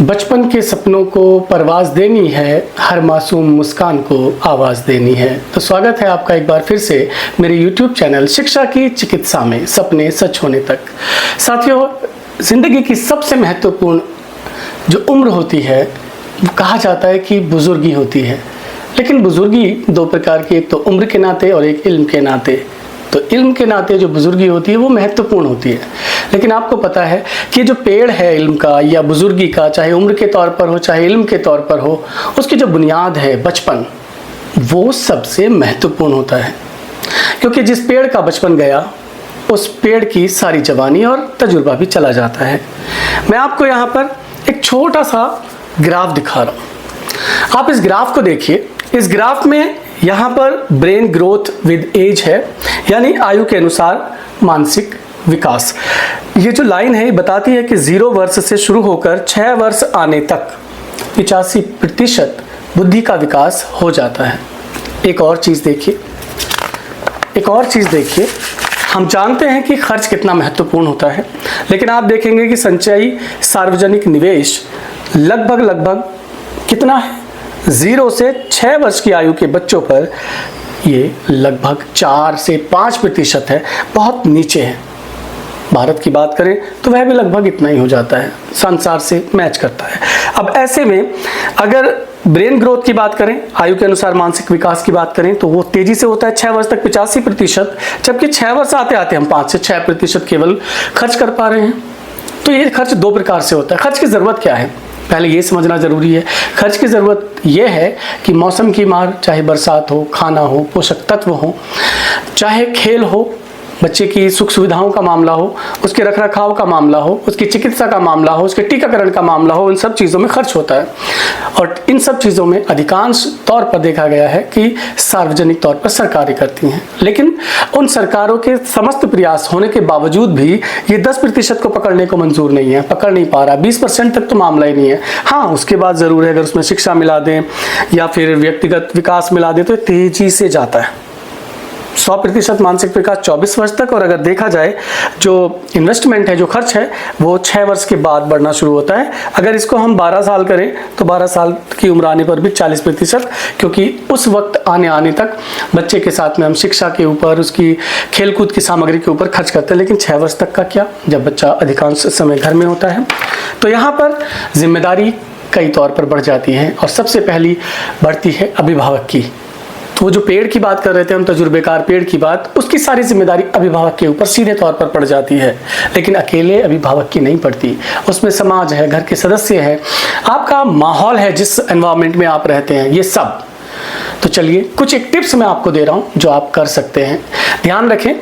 बचपन के सपनों को परवाज़ देनी है, हर मासूम मुस्कान को आवाज़ देनी है। तो स्वागत है आपका एक बार फिर से मेरे YouTube चैनल शिक्षा की चिकित्सा में सपने सच होने तक। साथियों, ज़िंदगी की सबसे महत्वपूर्ण जो उम्र होती है वो कहा जाता है कि बुजुर्गी होती है, लेकिन बुजुर्गी दो प्रकार की, एक तो उम्र के नाते और एक इल्म के नाते। तो इल्म के नाते जो बुजुर्गी होती है वो महत्वपूर्ण होती है, लेकिन आपको पता है कि जो पेड़ है इल्म का या बुजुर्गी का, चाहे उम्र के तौर पर हो चाहे इल्म के तौर पर हो, उसकी जो बुनियाद है बचपन, वो सबसे महत्वपूर्ण होता है। क्योंकि जिस पेड़ का बचपन गया उस पेड़ की सारी जवानी और तजुर्बा भी चला जाता है। मैं आपको यहाँ पर एक छोटा सा ग्राफ दिखा रहा हूँ, आप इस ग्राफ को देखिए। इस ग्राफ में यहाँ पर ब्रेन ग्रोथ विद एज है, यानी आयु के अनुसार मानसिक विकास। ये जो लाइन है ये बताती है कि 0 वर्ष से शुरू होकर 6 वर्ष आने तक 85% बुद्धि का विकास हो जाता है। एक और चीज़ देखिए, हम जानते हैं कि खर्च कितना महत्वपूर्ण होता है, लेकिन आप देखेंगे कि संचयी सार्वजनिक निवेश लगभग कितना है, 0 से 6 वर्ष की आयु के बच्चों पर ये लगभग 4 से 5% है, बहुत नीचे है। भारत की बात करें तो वह भी लगभग इतना ही हो जाता है, संसार से मैच करता है। अब ऐसे में अगर ब्रेन ग्रोथ की बात करें, आयु के अनुसार मानसिक विकास की बात करें, तो वो तेजी से होता है 6 वर्ष तक 85%, जबकि 6 वर्ष आते आते हम 5 से 6% केवल खर्च कर पा रहे हैं। तो ये खर्च दो प्रकार से होता है। खर्च की ज़रूरत क्या है, पहले ये समझना ज़रूरी है। खर्च की ज़रूरत ये है कि मौसम की मार, चाहे बरसात हो, खाना हो, पोषक तत्व हो, चाहे खेल हो, बच्चे की सुख सुविधाओं का मामला हो, उसके रखरखाव का मामला हो, उसकी चिकित्सा का मामला हो, उसके टीकाकरण का मामला हो, इन सब चीज़ों में खर्च होता है। और इन सब चीज़ों में अधिकांश तौर पर देखा गया है कि सार्वजनिक तौर पर सरकारें करती हैं, लेकिन उन सरकारों के समस्त प्रयास होने के बावजूद भी ये 10% को पकड़ने को मंजूर नहीं है, पकड़ नहीं पा रहा। 20% तक तो मामला ही नहीं है। हाँ, उसके बाद ज़रूर है, अगर उसमें शिक्षा मिला दें या फिर व्यक्तिगत विकास मिला दें तो तेज़ी से जाता है। 100% मानसिक विकास 24 वर्ष तक, और अगर देखा जाए जो इन्वेस्टमेंट है, जो खर्च है, वो 6 वर्ष के बाद बढ़ना शुरू होता है। अगर इसको हम 12 साल करें तो 12 साल की उम्र आने पर भी 40%, क्योंकि उस वक्त आने तक बच्चे के साथ में हम शिक्षा के ऊपर, उसकी खेलकूद की सामग्री के ऊपर खर्च करते हैं। लेकिन 6 वर्ष तक का क्या, जब बच्चा अधिकांश समय घर में होता है, तो यहाँ पर जिम्मेदारी कई तौर पर बढ़ जाती है, और सबसे पहली बढ़ती है अभिभावक की। तो वो जो पेड़ की बात कर रहे थे हम, तजुर्बेकार पेड़ की बात, उसकी सारी जिम्मेदारी अभिभावक के ऊपर सीधे तौर पर पड़ जाती है। लेकिन अकेले अभिभावक की नहीं पड़ती, उसमें समाज है, घर के सदस्य है, आपका माहौल है, जिस एनवायरनमेंट में आप रहते हैं, ये सब। तो चलिए कुछ एक टिप्स मैं आपको दे रहा हूँ जो आप कर सकते हैं। ध्यान रखें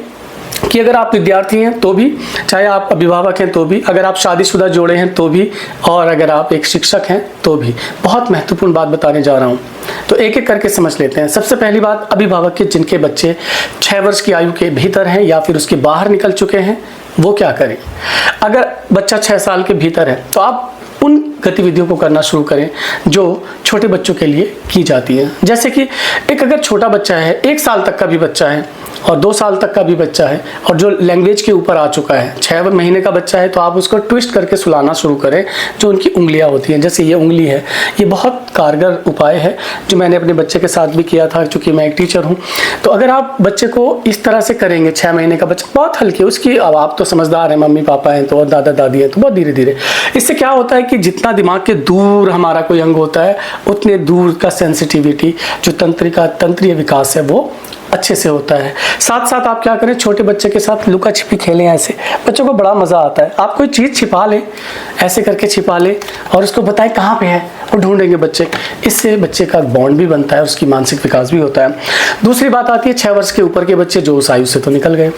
कि अगर आप विद्यार्थी हैं तो भी, चाहे आप अभिभावक हैं तो भी, अगर आप शादीशुदा जोड़े हैं तो भी, और अगर आप एक शिक्षक हैं तो भी, बहुत महत्वपूर्ण बात बताने जा रहा हूं। तो एक एक करके समझ लेते हैं। सबसे पहली बात, अभिभावक के जिनके बच्चे 6 वर्ष की आयु के भीतर हैं या फिर उसके बाहर निकल चुके हैं, वो क्या करें। अगर बच्चा 6 साल के भीतर है तो आप उन गतिविधियों को करना शुरू करें जो छोटे बच्चों के लिए की जाती हैं। जैसे कि एक अगर छोटा बच्चा है, 1 साल तक का भी बच्चा है और 2 साल तक का भी बच्चा है, और जो लैंग्वेज के ऊपर आ चुका है, 6 महीने का बच्चा है, तो आप उसको ट्विस्ट करके सुलाना शुरू करें। जो उनकी उंगलियां होती हैं, जैसे ये उंगली है, ये बहुत कारगर उपाय है जो मैंने अपने बच्चे के साथ भी किया था, चूँकि मैं एक टीचर हूँ। तो अगर आप बच्चे को इस तरह से करेंगे, 6 महीने का बच्चा, बहुत हल्की उसकी, अब आप तो समझदार हैं, मम्मी पापा हैं तो, और दादा दादी हैं तो, बहुत धीरे धीरे। इससे क्या होता है कि जितना दिमाग के दूर हमारा कोई अंग होता है, उतने दूर का सेंसिटिविटी, जो तंत्रीय विकास है, वो अच्छे से होता है। साथ साथ आप क्या करें, छोटे बच्चे के साथ लुका छिपी खेलें। ऐसे बच्चों को बड़ा मज़ा आता है। आप कोई चीज़ छिपा लें, ऐसे करके छिपा लें, और उसको बताएं कहाँ पे है, और ढूंढेंगे बच्चे। इससे बच्चे का बॉन्ड भी बनता है, उसकी मानसिक विकास भी होता है। दूसरी बात आती है 6 वर्ष के ऊपर के बच्चे, जो उस आयु से तो निकल गए।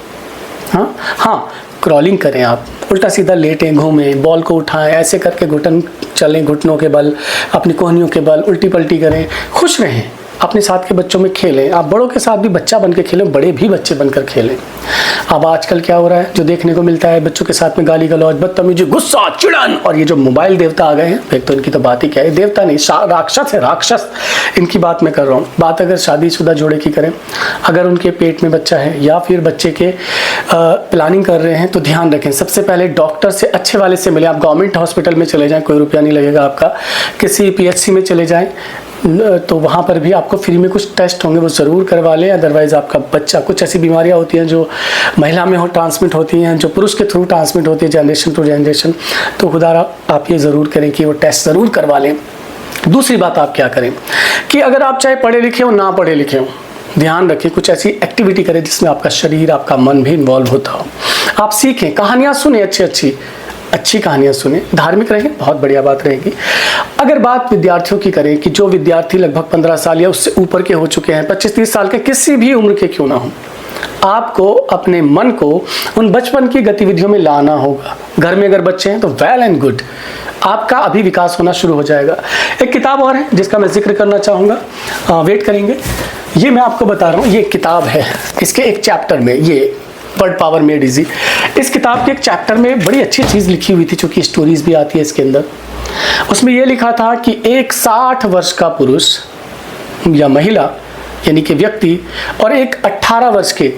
हाँ, क्रॉलिंग करें, आप उल्टा सीधा लेटें, घूमें, बॉल को उठाएं, ऐसे करके घुटन चलें, घुटनों के बल, अपनी कोहनियों के बल, उल्टी पल्टी करें, खुश रहें। अपने साथ के बच्चों में खेलें। आप बड़ों के साथ भी बच्चा बन के खेलें, बड़े भी बच्चे बनकर खेलें। अब आजकल क्या हो रहा है, जो देखने को मिलता है, बच्चों के साथ में गाली गलौज, बदतमीजी, गुस्सा, चिड़न, और ये जो मोबाइल देवता आ गए हैं, एक तो इनकी तो बात ही क्या है, देवता नहीं राक्षस है, राक्षस। इनकी बात मैं कर रहा हूँ। बात अगर शादीशुदा जोड़े की करें, अगर उनके पेट में बच्चा है या फिर बच्चे के प्लानिंग कर रहे हैं, तो ध्यान रखें, सबसे पहले डॉक्टर से, अच्छे वाले से मिले। आप गवर्नमेंट हॉस्पिटल में चले जाएं, कोई रुपया नहीं लगेगा आपका। किसी PHC में चले जाएं, तो वहाँ पर भी आपको फ्री में कुछ टेस्ट होंगे, वो ज़रूर करवा लें। अदरवाइज़ आपका बच्चा, कुछ ऐसी बीमारियाँ होती हैं जो महिला में ट्रांसमिट होती हैं, जो पुरुष के थ्रू ट्रांसमिट होती है जनरेशन टू जनरेशन, तो खुदा आप ये ज़रूर करें कि वो टेस्ट ज़रूर करवा लें। दूसरी बात आप क्या करें कि अगर आप चाहे पढ़े लिखे हो ना पढ़े लिखे हो, ध्यान रखें, कुछ ऐसी एक्टिविटी करें जिसमें आपका शरीर, आपका मन भी इन्वॉल्व होता हो। आप सीखें, कहानियाँ सुने, अच्छी कहानियाँ सुने, धार्मिक रहें, बहुत बढ़िया बात रहेगी। अगर बात विद्यार्थियों की करें कि जो विद्यार्थी लगभग 15 साल या उससे ऊपर के हो चुके हैं, 25-30 साल के, किसी भी उम्र के क्यों ना हो, आपको अपने मन को उन बचपन की गतिविधियों में लाना होगा। घर में अगर बच्चे हैं तो वेल एंड गुड, आपका अभी विकास होना शुरू हो जाएगा। एक किताब और है जिसका मैं जिक्र करना चाहूँगा, वेट करेंगे, ये मैं आपको बता रहा हूँ, ये किताब है, इसके एक चैप्टर में, ये वर्ड पावर मेड इजी, इस किताब के एक चैप्टर में बड़ी अच्छी चीज़ लिखी हुई थी, चूँकि स्टोरीज भी आती है इसके अंदर। उसमें ये लिखा था कि एक 60 वर्ष का पुरुष या महिला, यानी कि व्यक्ति, और एक 18 वर्ष के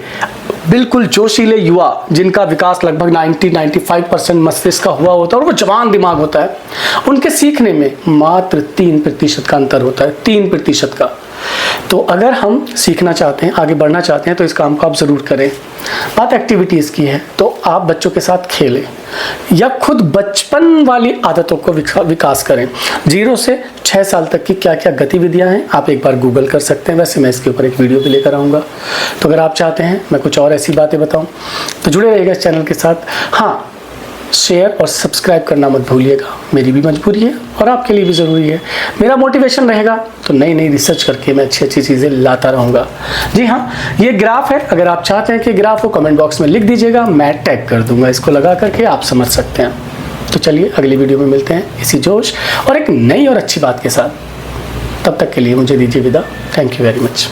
बिल्कुल जोशीले युवा, जिनका विकास लगभग 90-95% मस्तिष्क का हुआ होता है और वो जवान दिमाग होता है, उनके सीखने में मात्र 3% का अंतर होता है, 3% का। तो अगर हम सीखना चाहते हैं, आगे बढ़ना चाहते हैं, तो इस काम को आप ज़रूर करें। बात एक्टिविटीज़ की है, तो आप बच्चों के साथ खेलें या खुद बचपन वाली आदतों को विकास करें। 0 से 6 साल तक की क्या क्या गतिविधियां हैं, आप एक बार गूगल कर सकते हैं। वैसे मैं इसके ऊपर एक वीडियो भी लेकर आऊँगा, तो अगर आप चाहते हैं मैं कुछ और ऐसी बातें बताऊँ तो जुड़े रहिएगा इस चैनल के साथ। हाँ, शेयर और सब्सक्राइब करना मत भूलिएगा, मेरी भी मजबूरी है और आपके लिए भी ज़रूरी है। मेरा मोटिवेशन रहेगा तो नई नई रिसर्च करके मैं अच्छी अच्छी चीज़ें लाता रहूँगा। जी हाँ, ये ग्राफ है, अगर आप चाहते हैं कि ग्राफ को कमेंट बॉक्स में लिख दीजिएगा, मैं टैग कर दूंगा, इसको लगा करके आप समझ सकते हैं। तो चलिए अगली वीडियो में मिलते हैं इसी जोश और एक नई और अच्छी बात के साथ। तब तक के लिए मुझे दीजिए विदा। Thank you very much.